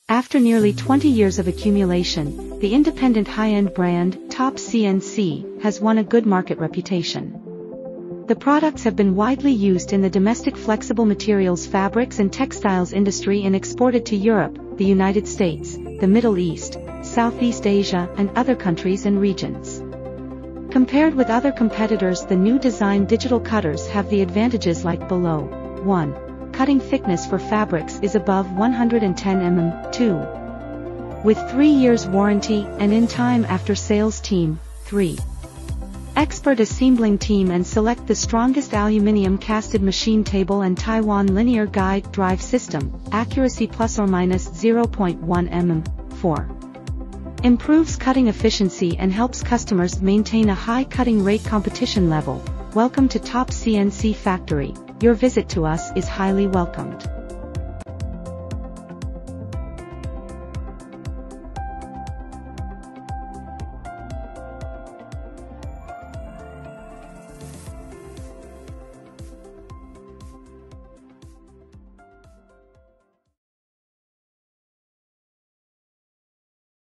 After nearly 20 years of accumulation, the independent high-end brand, Top CNC, has won a good market reputation. The products have been widely used in the domestic flexible materials fabrics and textiles industry and exported to Europe, the United States, the Middle East, Southeast Asia and other countries and regions. Compared with other competitors, the new design digital cutters have the advantages like below. 1. Cutting thickness for fabrics is above 110 mm. 2. With 3 years warranty and in time after sales team. 3. Expert assembling team and select the strongest aluminium casted machine table and Taiwan linear guide drive system, accuracy plus or minus 0.1 mm. 4. Improves cutting efficiency and helps customers maintain a high cutting rate competition level. Welcome to Top CNC Factory. Your visit to us is highly welcomed.